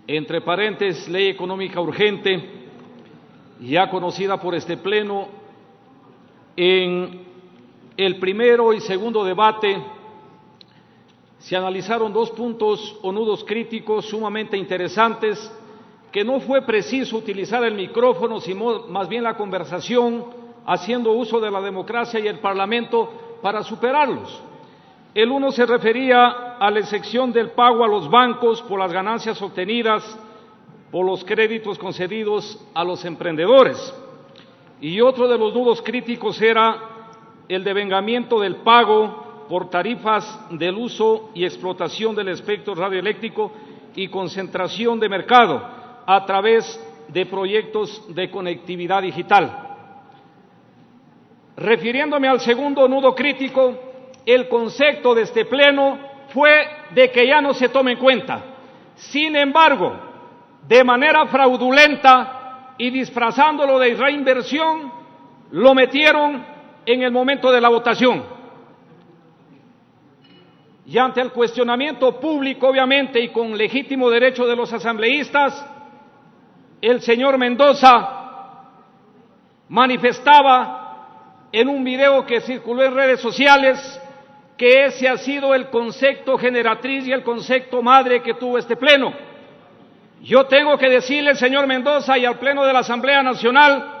entre paréntesis, ley económica urgente, ya conocida por este Pleno. En el primero y segundo debate se analizaron dos puntos o nudos críticos sumamente interesantes, que no fue preciso utilizar el micrófono, sino más bien la conversación, haciendo uso de la democracia y el Parlamento para superarlos. El uno se refería a la exención del pago a los bancos por las ganancias obtenidas por los créditos concedidos a los emprendedores. Y otro de los nudos críticos era el devengamiento del pago por tarifas del uso y explotación del espectro radioeléctrico y concentración de mercado a través de proyectos de conectividad digital. Refiriéndome al segundo nudo crítico, el concepto de este Pleno fue de que ya no se tome en cuenta. Sin embargo, de manera fraudulenta y disfrazándolo de reinversión, lo metieron en el momento de la votación. Y ante el cuestionamiento público, obviamente, y con legítimo derecho de los asambleístas, el señor Mendoza manifestaba en un video que circuló en redes sociales que ese ha sido el concepto generatriz y el concepto madre que tuvo este Pleno. Yo tengo que decirle, señor Mendoza, y al Pleno de la Asamblea Nacional,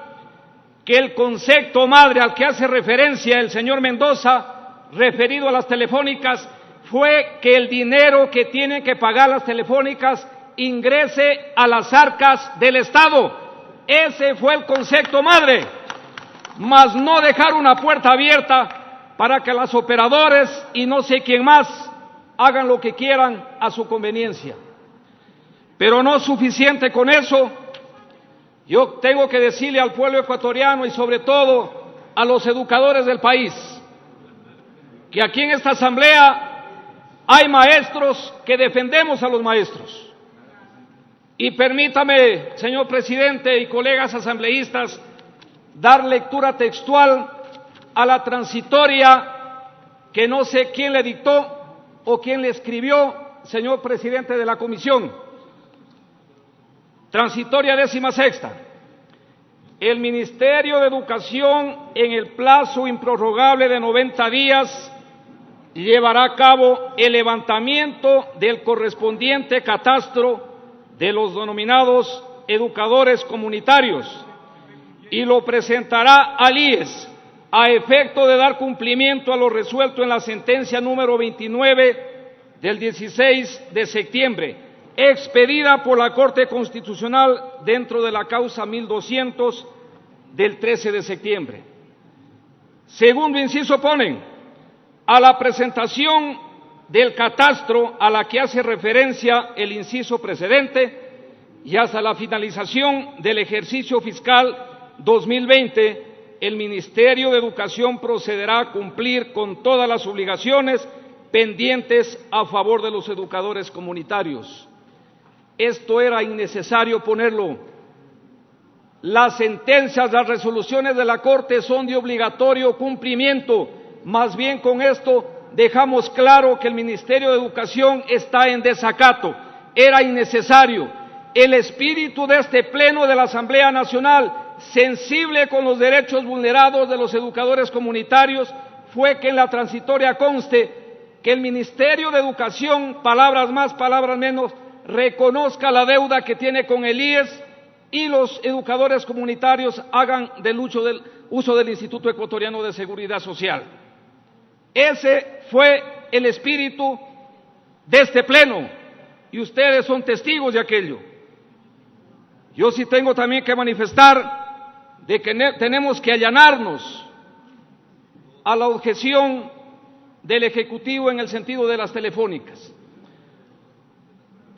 que el concepto madre al que hace referencia el señor Mendoza, referido a las telefónicas, fue que el dinero que tienen que pagar las telefónicas ingrese a las arcas del Estado. Ese fue el concepto madre, mas no dejar una puerta abierta para que los operadores y no sé quién más hagan lo que quieran a su conveniencia. Pero no suficiente con eso, yo tengo que decirle al pueblo ecuatoriano y sobre todo a los educadores del país, que aquí en esta asamblea hay maestros que defendemos a los maestros. Y permítame, señor presidente y colegas asambleístas, dar lectura textual a la transitoria que no sé quién le dictó o quién le escribió, señor presidente de la comisión. Transitoria 16ª. El Ministerio de Educación, en el plazo improrrogable de 90 días, llevará a cabo el levantamiento del correspondiente catastro de los denominados educadores comunitarios y lo presentará al IES a efecto de dar cumplimiento a lo resuelto en la sentencia número 29 del 16 de septiembre, expedida por la Corte Constitucional dentro de la causa 1200 del 13 de septiembre. Segundo inciso ponen, a la presentación del catastro a la que hace referencia el inciso precedente y hasta la finalización del ejercicio fiscal 2020, el Ministerio de Educación procederá a cumplir con todas las obligaciones pendientes a favor de los educadores comunitarios. Esto era innecesario ponerlo. Las sentencias, las resoluciones de la Corte son de obligatorio cumplimiento. Más bien con esto dejamos claro que el Ministerio de Educación está en desacato. Era innecesario. El espíritu de este Pleno de la Asamblea Nacional, sensible con los derechos vulnerados de los educadores comunitarios, fue que en la transitoria conste que el Ministerio de Educación, palabras más, palabras menos, reconozca la deuda que tiene con el IES y los educadores comunitarios hagan del uso del Instituto Ecuatoriano de Seguridad Social. Ese fue el espíritu de este Pleno y ustedes son testigos de aquello. Yo sí tengo también que manifestar de que tenemos que allanarnos a la objeción del Ejecutivo en el sentido de las telefónicas.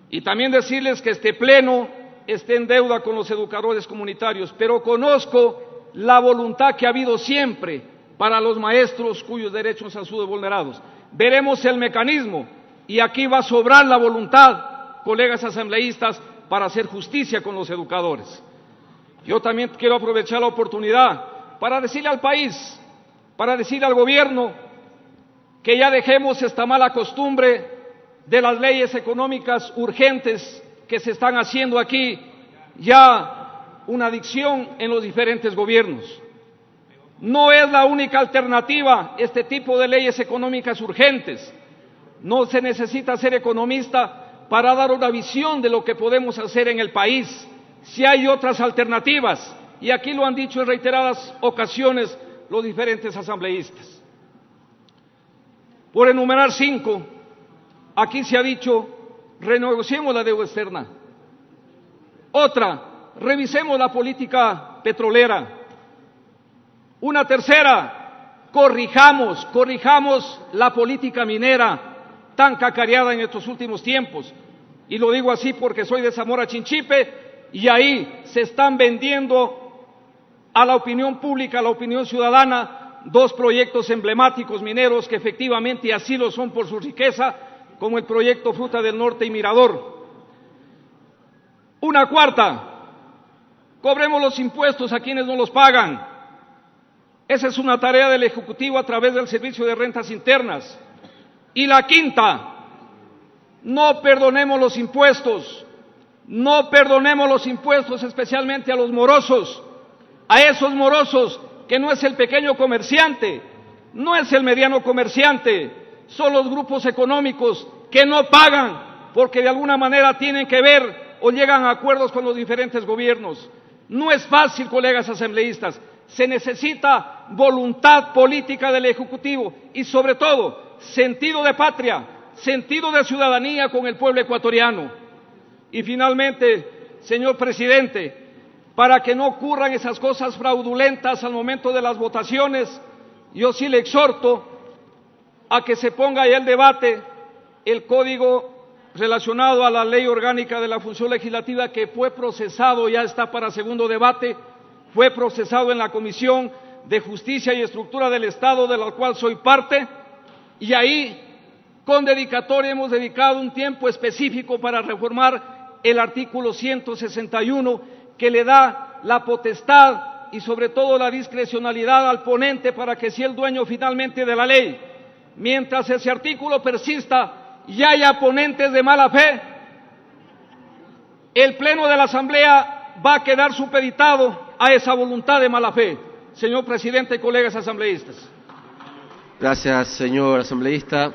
Y también decirles que este Pleno está en deuda con los educadores comunitarios, pero conozco la voluntad que ha habido siempre para los maestros cuyos derechos han sido vulnerados. Veremos el mecanismo y aquí va a sobrar la voluntad, colegas asambleístas, para hacer justicia con los educadores. Yo también quiero aprovechar la oportunidad para decirle al país, para decirle al gobierno, que ya dejemos esta mala costumbre de las leyes económicas urgentes que se están haciendo aquí ya una adicción en los diferentes gobiernos. No es la única alternativa este tipo de leyes económicas urgentes. No se necesita ser economista para dar una visión de lo que podemos hacer en el país. Si hay otras alternativas, y aquí lo han dicho en reiteradas ocasiones los diferentes asambleístas. Por enumerar 5, aquí se ha dicho, renegociemos la deuda externa. Otra, revisemos la política petrolera. Una tercera, corrijamos la política minera tan cacareada en estos últimos tiempos. Y lo digo así porque soy de Zamora Chinchipe y ahí se están vendiendo a la opinión pública, a la opinión ciudadana, 2 proyectos emblemáticos mineros que efectivamente así lo son por su riqueza, como el proyecto Fruta del Norte y Mirador. Una cuarta, cobremos los impuestos a quienes no los pagan. Esa es una tarea del Ejecutivo a través del Servicio de Rentas Internas. Y la quinta, no perdonemos los impuestos, especialmente a los morosos, a esos morosos que no es el pequeño comerciante, no es el mediano comerciante, son los grupos económicos que no pagan porque de alguna manera tienen que ver o llegan a acuerdos con los diferentes gobiernos. No es fácil, colegas asambleístas, se necesita voluntad política del Ejecutivo y sobre todo sentido de patria, sentido de ciudadanía con el pueblo ecuatoriano. Y finalmente, señor presidente, para que no ocurran esas cosas fraudulentas al momento de las votaciones, yo sí le exhorto a que se ponga ya el debate el código relacionado a la Ley Orgánica de la Función Legislativa, que fue procesado, ya está para segundo debate, fue procesado en la Comisión de Justicia y Estructura del Estado, de la cual soy parte, y ahí, con dedicatoria, hemos dedicado un tiempo específico para reformar el artículo 161, que le da la potestad y sobre todo la discrecionalidad al ponente para que sea el dueño finalmente de la ley. Mientras ese artículo persista y haya ponentes de mala fe, el Pleno de la Asamblea va a quedar supeditado a esa voluntad de mala fe. Señor presidente y colegas asambleístas. Gracias, señor asambleísta.